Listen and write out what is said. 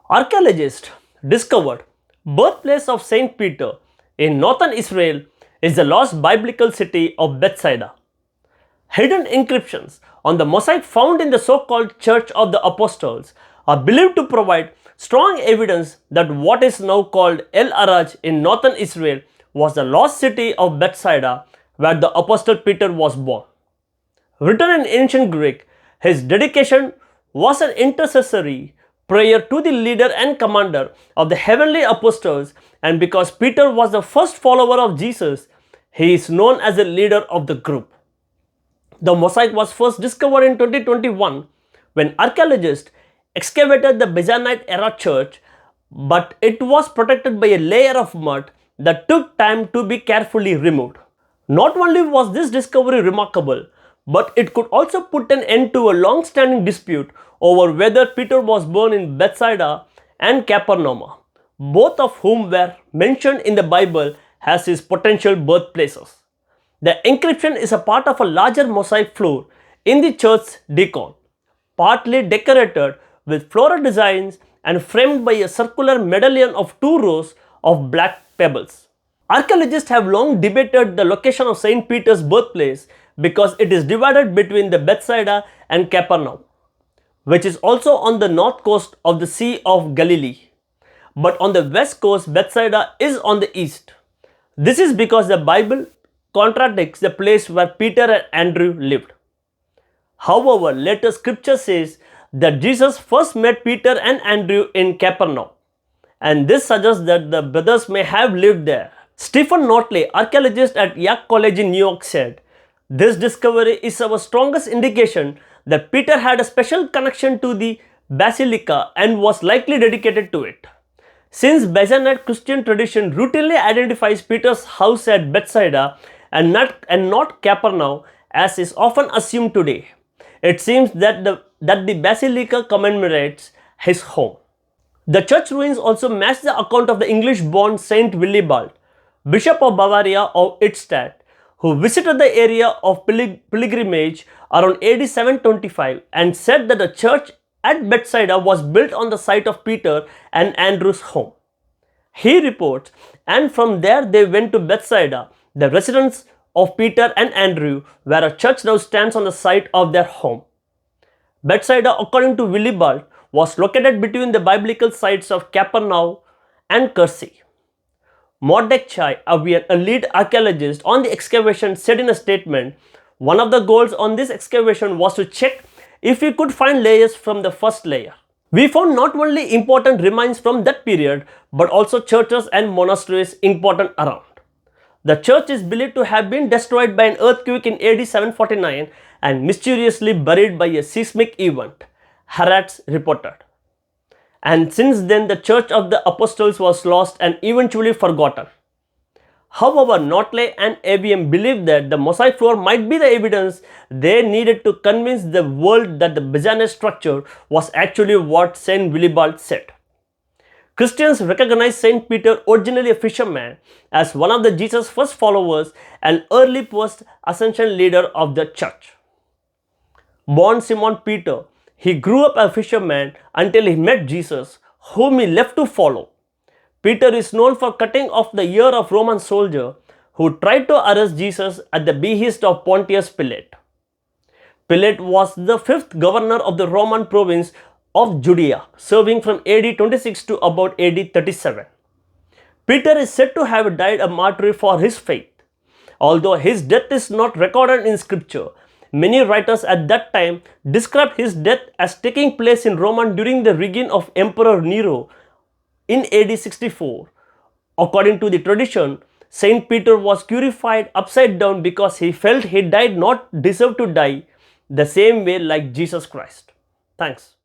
Archaeologists discovered birthplace of St. Peter in northern Israel is the lost biblical city of Bethsaida. Hidden inscriptions on the mosaic found in the so-called Church of the Apostles are believed to provide strong evidence that what is now called El Araj in northern Israel was the lost city of Bethsaida where the Apostle Peter was born. Written in ancient Greek, his dedication was an intercessory prayer to the leader and commander of the heavenly apostles, and because Peter was the first follower of Jesus, he is known as the leader of the group. The mosaic was first discovered in 2021 when archaeologists excavated the Byzantine era church, but it was protected by a layer of mud that took time to be carefully removed. Not only was this discovery remarkable, but it could also put an end to a long-standing dispute over whether Peter was born in Bethsaida and Capernaum, both of whom were mentioned in the Bible as his potential birthplaces. The inscription is a part of a larger mosaic floor in the church's decor, partly decorated with floral designs and framed by a circular medallion of 2 rows of black pebbles. Archaeologists have long debated the location of St. Peter's birthplace because it is divided between the Bethsaida and Capernaum, which is also on the north coast of the Sea of Galilee. But on the west coast, Bethsaida is on the east. This is because the Bible contradicts the place where Peter and Andrew lived. However, later scripture says that Jesus first met Peter and Andrew in Capernaum, and this suggests that the brothers may have lived there. Stephen Notley, archaeologist at York College in New York, said, "This discovery is our strongest indication that Peter had a special connection to the basilica and was likely dedicated to it. Since Byzantine Christian tradition routinely identifies Peter's house at Bethsaida and not Capernaum, as is often assumed today, it seems that the basilica commemorates his home." The church ruins also match the account of the English-born Saint Willibald, Bishop of Bavaria of Idstadt, who visited the area of pilgrimage around AD 725 and said that the church at Bethsaida was built on the site of Peter and Andrew's home. He reports, and from there they went to Bethsaida, the residence of Peter and Andrew, where a church now stands on the site of their home. Bethsaida, according to Willibald, was located between the biblical sites of Capernaum and Kursi. Mordechai Avian, a lead archaeologist on the excavation, said in a statement, "One of the goals on this excavation was to check if we could find layers from the first layer. We found not only important remains from that period, but also churches and monasteries important around." The church is believed to have been destroyed by an earthquake in AD 749 and mysteriously buried by a seismic event, Haaretz reported. And since then, the Church of the Apostles was lost and eventually forgotten. However, Notley and ABM believed that the mosaic floor might be the evidence they needed to convince the world that the Byzantine structure was actually what Saint Willibald said. Christians recognize Saint Peter, originally a fisherman, as one of the Jesus' first followers and early post-ascension leader of the church. Born Simon Peter, he grew up a fisherman until he met Jesus, whom he left to follow. Peter is known for cutting off the ear of a Roman soldier who tried to arrest Jesus at the behest of Pontius Pilate. Pilate was the fifth governor of the Roman province of Judea, serving from AD 26 to about AD 37. Peter is said to have died a martyr for his faith. Although his death is not recorded in scripture, many writers at that time described his death as taking place in Rome during the reign of Emperor Nero in AD 64. According to the tradition, Saint Peter was crucified upside down because he felt he did not deserve to die the same way like Jesus Christ. Thanks.